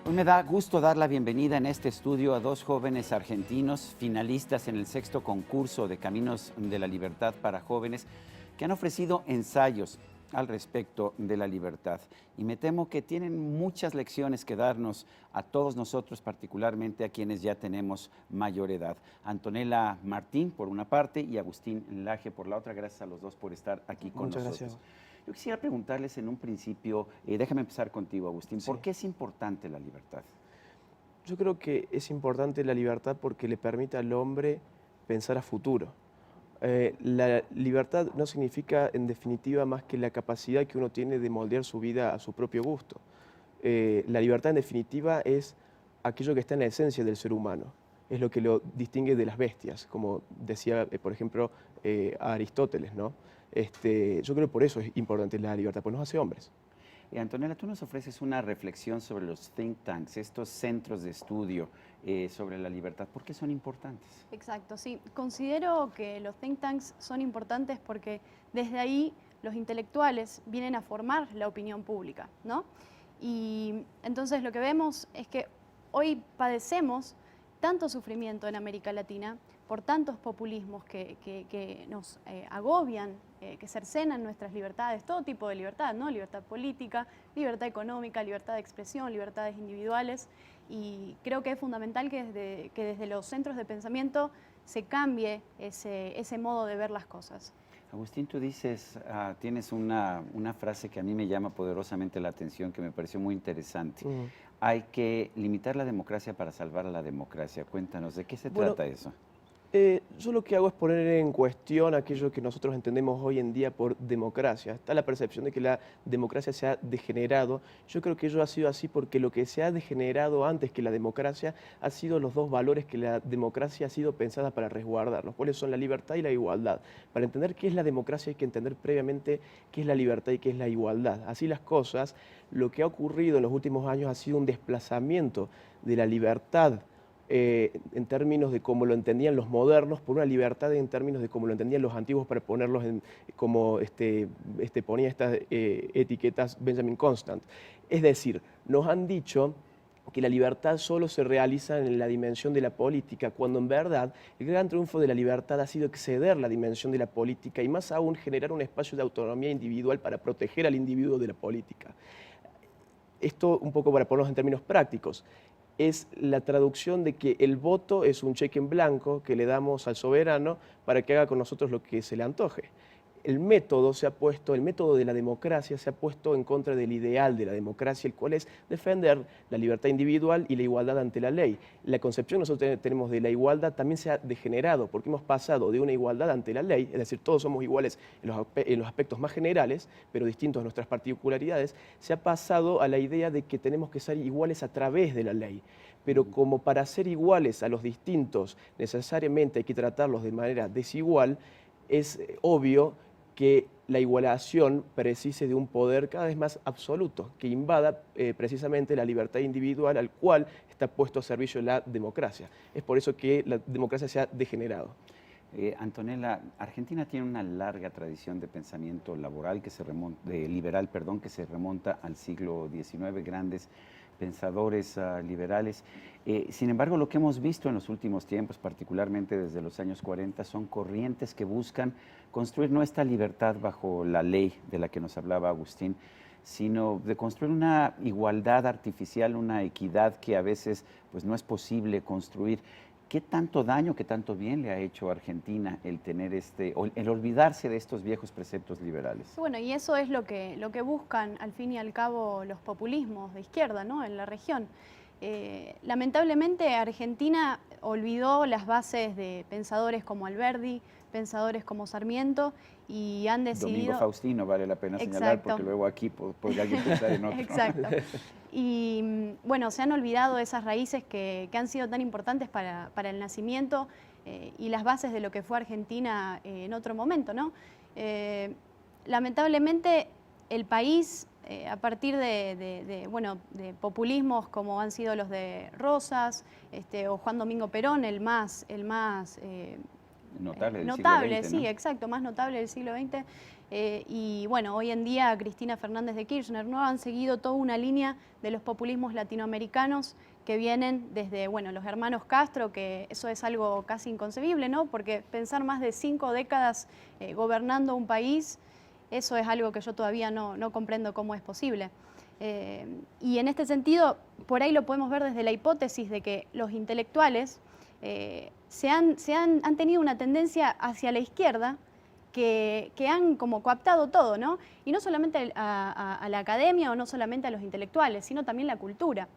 Hoy me da gusto dar la bienvenida en este estudio a dos jóvenes argentinos finalistas en el 6º concurso de Caminos de la Libertad para jóvenes que han ofrecido ensayos al respecto de la libertad. Y me temo que tienen muchas lecciones que darnos a todos nosotros, particularmente a quienes ya tenemos mayor edad. Antonella Martín, por una parte, y Agustín Laje, por la otra. Gracias a los dos por estar aquí con nosotros. Muchas gracias. Yo quisiera preguntarles en un principio, déjame empezar contigo, Agustín, ¿por qué es importante la libertad? Yo creo que es importante la libertad porque le permite al hombre pensar a futuro. La libertad no significa, en definitiva, más que la capacidad que uno tiene de moldear su vida a su propio gusto. La libertad, en definitiva, es aquello que está en la esencia del ser humano. Es lo que lo distingue de las bestias, como decía, por ejemplo, Aristóteles, ¿no? Yo creo que por eso es importante la libertad, porque nos hace hombres. Antonella, tú nos ofreces una reflexión sobre los think tanks, estos centros de estudio sobre la libertad. ¿Por qué son importantes? Exacto, sí. Considero que los think tanks son importantes porque desde ahí los intelectuales vienen a formar la opinión pública, ¿no? Y entonces lo que vemos es que hoy padecemos tanto sufrimiento en América Latina por tantos populismos que nos agobian, que cercenan nuestras libertades, todo tipo de libertad, ¿no? Libertad política, libertad económica, libertad de expresión, libertades individuales. Y creo que es fundamental que desde los centros de pensamiento se cambie ese modo de ver las cosas. Agustín, tú dices, tienes una frase que a mí me llama poderosamente la atención, que me pareció muy interesante. Hay que limitar la democracia para salvar a la democracia. Cuéntanos, ¿de qué se trata eso? Yo lo que hago es poner en cuestión aquello que nosotros entendemos hoy en día por democracia. Está la percepción de que la democracia se ha degenerado. Yo creo que ello ha sido así porque lo que se ha degenerado antes que la democracia ha sido los dos valores que la democracia ha sido pensada para resguardar, los cuales son la libertad y la igualdad. Para entender qué es la democracia hay que entender previamente qué es la libertad y qué es la igualdad. Así las cosas, lo que ha ocurrido en los últimos años ha sido un desplazamiento de la libertad en términos de cómo lo entendían los modernos, por una libertad en términos de cómo lo entendían los antiguos, para ponerlos en como ponía estas etiquetas Benjamin Constant. Es decir, nos han dicho que la libertad solo se realiza en la dimensión de la política, cuando en verdad el gran triunfo de la libertad ha sido exceder la dimensión de la política y más aún generar un espacio de autonomía individual para proteger al individuo de la política. Esto un poco para ponerlos en términos prácticos. Es la traducción de que el voto es un cheque en blanco que le damos al soberano para que haga con nosotros lo que se le antoje. El método de la democracia se ha puesto en contra del ideal de la democracia, el cual es defender la libertad individual y la igualdad ante la ley. La concepción que nosotros tenemos de la igualdad también se ha degenerado, porque hemos pasado de una igualdad ante la ley, es decir, todos somos iguales en los aspectos más generales, pero distintos a nuestras particularidades, se ha pasado a la idea de que tenemos que ser iguales a través de la ley. Pero como para ser iguales a los distintos necesariamente hay que tratarlos de manera desigual, es obvio que la igualación precise de un poder cada vez más absoluto, que invada precisamente la libertad individual al cual está puesto a servicio la democracia. Es por eso que la democracia se ha degenerado. Antonella, Argentina tiene una larga tradición de pensamiento laboral liberal, que se remonta al siglo XIX, grandes pensadores liberales. Sin embargo, lo que hemos visto en los últimos tiempos, particularmente desde los años 40, son corrientes que buscan construir no esta libertad bajo la ley de la que nos hablaba Agustín, sino de construir una igualdad artificial, una equidad que a veces pues, no es posible construir. ¿Qué tanto daño, qué tanto bien le ha hecho a Argentina el tener el olvidarse de estos viejos preceptos liberales? Bueno, y eso es lo que buscan al fin y al cabo los populismos de izquierda, ¿no? En la región. Lamentablemente Argentina olvidó las bases de pensadores como Alberdi, pensadores como Sarmiento, y han decidido... Domingo Faustino vale la pena señalar, porque luego aquí podría alguien pensar en otro. Exacto. Y bueno, se han olvidado esas raíces que han sido tan importantes para el nacimiento y las bases de lo que fue Argentina en otro momento, ¿no? Lamentablemente el país, a partir de populismos como han sido los de Rosas o Juan Domingo Perón, el más Notable del siglo notable, XX, sí, ¿no? exacto, más notable del siglo XX. Y bueno, hoy en día Cristina Fernández de Kirchner, ¿no? Han seguido toda una línea de los populismos latinoamericanos que vienen desde, bueno, los hermanos Castro, que eso es algo casi inconcebible, ¿no? Porque pensar más de 5 décadas gobernando un país, eso es algo que yo todavía no comprendo cómo es posible. Y en este sentido, por ahí lo podemos ver desde la hipótesis de que los intelectuales han tenido una tendencia hacia la izquierda que han como coaptado todo, ¿no? Y no solamente a la academia o no solamente a los intelectuales, sino también la cultura.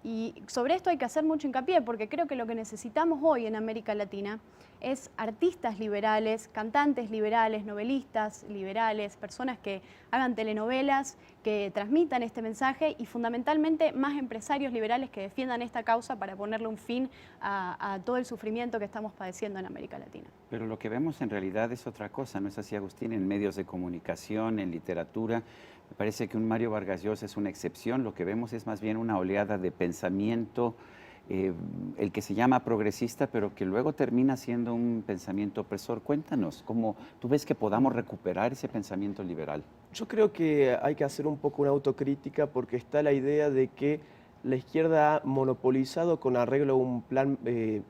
Y sobre esto hay que hacer mucho hincapié porque creo que lo que necesitamos hoy en América Latina es artistas liberales, cantantes liberales, novelistas liberales, personas que hagan telenovelas, que transmitan este mensaje y fundamentalmente más empresarios liberales que defiendan esta causa para ponerle un fin a todo el sufrimiento que estamos padeciendo en América Latina. Pero lo que vemos en realidad es otra cosa, ¿no es así, Agustín? En medios de comunicación, en literatura, me parece que un Mario Vargas Llosa es una excepción. Lo que vemos es más bien una oleada de pensamiento, el que se llama progresista, pero que luego termina siendo un pensamiento opresor. Cuéntanos, ¿cómo tú ves que podamos recuperar ese pensamiento liberal? Yo creo que hay que hacer un poco una autocrítica porque está la idea de que la izquierda ha monopolizado con arreglo a un plan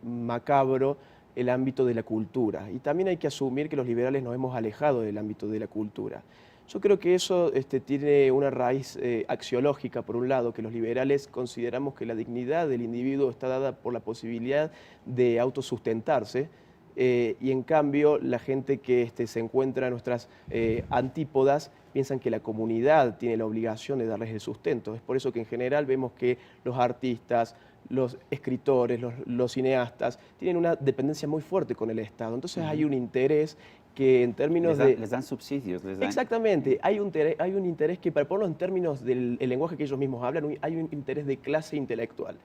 macabro el ámbito de la cultura. Y también hay que asumir que los liberales nos hemos alejado del ámbito de la cultura. Yo creo que eso tiene una raíz axiológica, por un lado, que los liberales consideramos que la dignidad del individuo está dada por la posibilidad de autosustentarse, y en cambio la gente que se encuentra en nuestras antípodas piensan que la comunidad tiene la obligación de darles el sustento. Es por eso que en general vemos que los artistas, los escritores, los cineastas tienen una dependencia muy fuerte con el Estado. Entonces hay un interés que en términos les dan subsidios. Exactamente, hay un interés que, para ponerlo en términos del lenguaje que ellos mismos hablan, hay un interés de clase intelectual.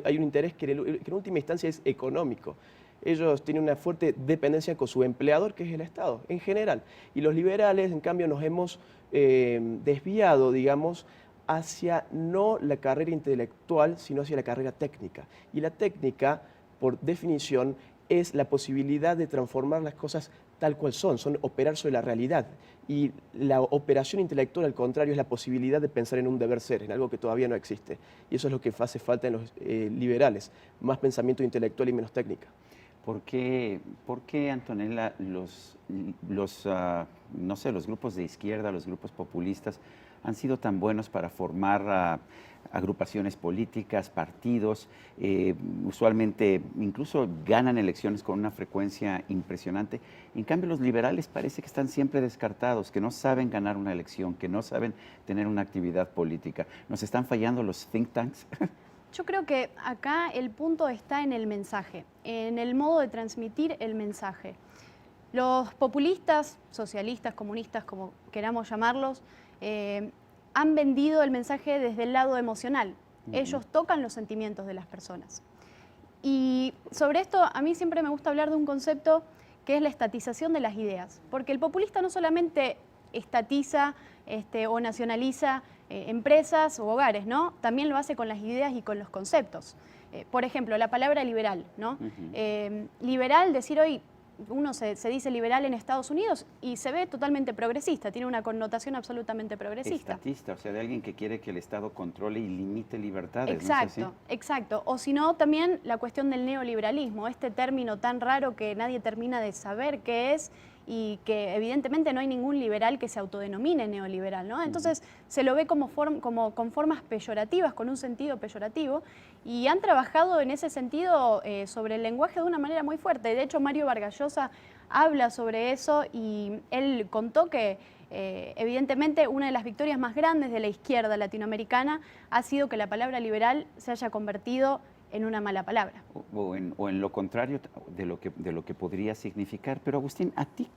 Hay un interés que en última instancia es económico. Ellos tienen una fuerte dependencia con su empleador, que es el Estado, en general. Y los liberales, en cambio, nos hemos desviado, digamos, hacia no la carrera intelectual, sino hacia la carrera técnica. Y la técnica, por definición, es la posibilidad de transformar las cosas tal cual son operar sobre la realidad. Y la operación intelectual, al contrario, es la posibilidad de pensar en un deber ser, en algo que todavía no existe. Y eso es lo que hace falta en los liberales, más pensamiento intelectual y menos técnica. ¿Por qué, Antonella, no sé, los grupos de izquierda, los grupos populistas, han sido tan buenos para formar agrupaciones políticas, partidos? Usualmente incluso ganan elecciones con una frecuencia impresionante. En cambio, los liberales parece que están siempre descartados, que no saben ganar una elección, que no saben tener una actividad política. ¿Nos están fallando los think tanks? Yo creo que acá el punto está en el mensaje, en el modo de transmitir el mensaje. Los populistas, socialistas, comunistas, como queramos llamarlos, han vendido el mensaje desde el lado emocional. Ellos tocan los sentimientos de las personas. Y sobre esto a mí siempre me gusta hablar de un concepto que es la estatización de las ideas, porque el populista no solamente estatiza o nacionaliza empresas o hogares, ¿no? También lo hace con las ideas y con los conceptos. Por ejemplo, la palabra liberal, ¿no? Liberal, decir hoy, uno se dice liberal en Estados Unidos y se ve totalmente progresista, tiene una connotación absolutamente progresista. Estatista, o sea, de alguien que quiere que el Estado controle y limite libertades. Exacto, ¿no es así? Exacto. O si no, también la cuestión del neoliberalismo, este término tan raro que nadie termina de saber qué es y que evidentemente no hay ningún liberal que se autodenomine neoliberal, ¿no? Entonces se lo ve como con formas peyorativas, con un sentido peyorativo, y han trabajado en ese sentido sobre el lenguaje de una manera muy fuerte. De hecho, Mario Vargas Llosa habla sobre eso y él contó que evidentemente una de las victorias más grandes de la izquierda latinoamericana ha sido que la palabra liberal se haya convertido en una mala palabra. O en lo contrario de lo que podría significar. Pero Agustín, ¿a ti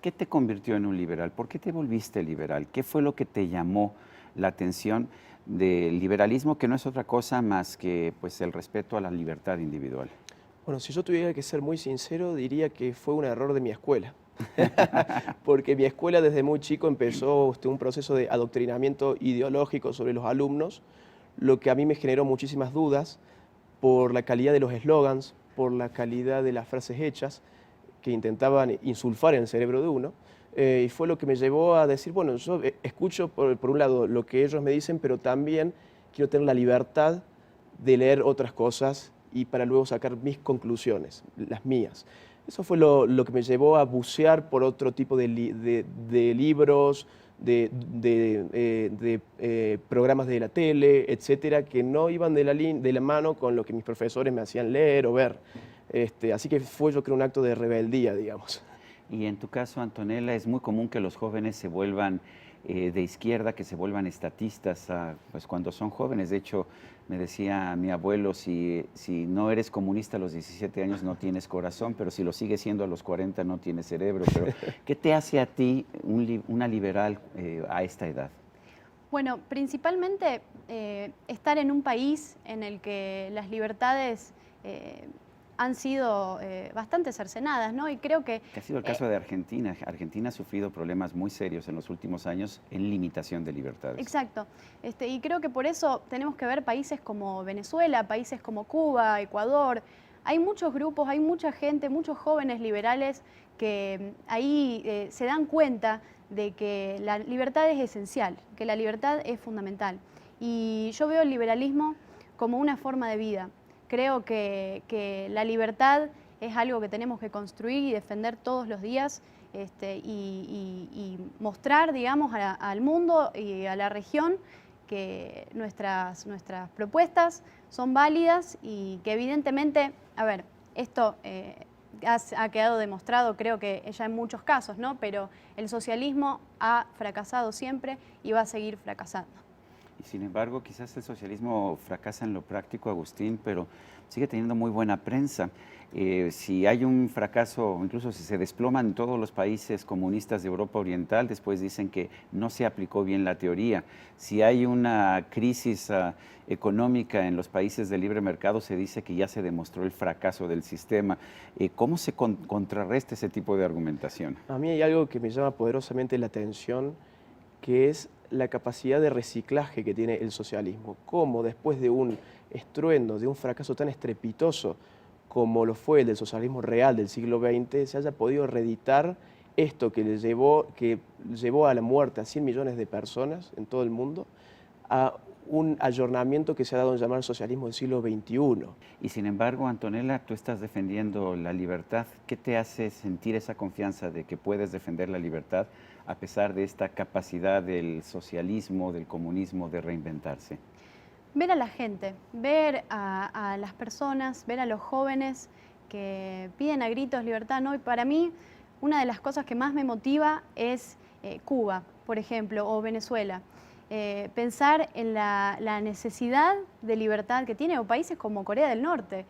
qué te convirtió en un liberal? ¿Por qué te volviste liberal? ¿Qué fue lo que te llamó la atención del liberalismo, que no es otra cosa más que pues, el respeto a la libertad individual? Bueno, si yo tuviera que ser muy sincero, diría que fue un error de mi escuela. Porque mi escuela desde muy chico empezó un proceso de adoctrinamiento ideológico sobre los alumnos, lo que a mí me generó muchísimas dudas por la calidad de los eslogans, por la calidad de las frases hechas. que intentaban insulfar en el cerebro de uno. Y fue lo que me llevó a decir, bueno, yo escucho por un lado lo que ellos me dicen, pero también quiero tener la libertad de leer otras cosas y para luego sacar mis conclusiones, las mías. Eso fue lo que me llevó a bucear por otro tipo de libros, de programas de la tele, etcétera, que no iban de la mano con lo que mis profesores me hacían leer o ver. Así que fue, yo creo, un acto de rebeldía, digamos. Y en tu caso, Antonella, es muy común que los jóvenes se vuelvan de izquierda, que se vuelvan estatistas pues cuando son jóvenes. De hecho, me decía mi abuelo, si no eres comunista a los 17 años no tienes corazón, pero si lo sigues siendo a los 40 no tienes cerebro. Pero, ¿qué te hace a ti una liberal a esta edad? Bueno, principalmente estar en un país en el que las libertades han sido bastante cercenadas, ¿no? Y creo que ha sido el caso de Argentina. Argentina ha sufrido problemas muy serios en los últimos años en limitación de libertades. Exacto. Y creo que por eso tenemos que ver países como Venezuela, países como Cuba, Ecuador. Hay muchos grupos, hay mucha gente, muchos jóvenes liberales que ahí se dan cuenta de que la libertad es esencial, que la libertad es fundamental. Y yo veo el liberalismo como una forma de vida. Creo que la libertad es algo que tenemos que construir y defender todos los días y mostrar, digamos, al mundo y a la región que nuestras propuestas son válidas y que evidentemente, a ver, esto ha quedado demostrado creo que ya en muchos casos, ¿no? Pero el socialismo ha fracasado siempre y va a seguir fracasando. Y sin embargo, quizás el socialismo fracasa en lo práctico, Agustín, pero sigue teniendo muy buena prensa. Si hay un fracaso, incluso si se desploman en todos los países comunistas de Europa Oriental, después dicen que no se aplicó bien la teoría. Si hay una crisis económica en los países de libre mercado, se dice que ya se demostró el fracaso del sistema. ¿Cómo se contrarresta ese tipo de argumentación? A mí hay algo que me llama poderosamente la atención, que es la capacidad de reciclaje que tiene el socialismo. Cómo después de un estruendo, de un fracaso tan estrepitoso como lo fue el del socialismo real del siglo XX, se haya podido reeditar esto que llevó a la muerte a 100 millones de personas en todo el mundo, a un ayornamiento que se ha dado en llamar socialismo del siglo XXI. Y sin embargo, Antonella, tú estás defendiendo la libertad. ¿Qué te hace sentir esa confianza de que puedes defender la libertad a pesar de esta capacidad del socialismo, del comunismo, de reinventarse? Ver a la gente, ver a las personas, ver a los jóvenes que piden a gritos libertad, ¿no? Y para mí, una de las cosas que más me motiva es Cuba, por ejemplo, o Venezuela. Pensar en la necesidad de libertad que tiene, o países como Corea del Norte,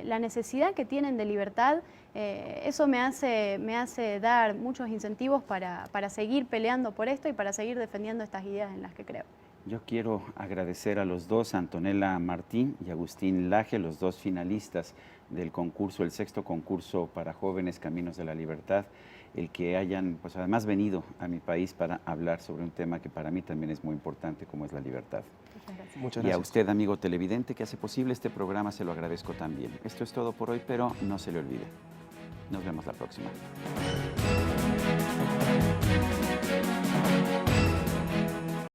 la necesidad que tienen de libertad, eso me hace dar muchos incentivos para seguir peleando por esto y para seguir defendiendo estas ideas en las que creo. Yo quiero agradecer a los dos, Antonella Martín y Agustín Laje, los dos finalistas del concurso, el 6º concurso para jóvenes Caminos de la Libertad, el que hayan, pues además venido a mi país para hablar sobre un tema que para mí también es muy importante, como es la libertad. Muchas gracias. Muchas Y gracias. a usted, amigo televidente, que hace posible este programa, se lo agradezco también. Esto es todo por hoy, pero no se le olvide. Nos vemos la próxima.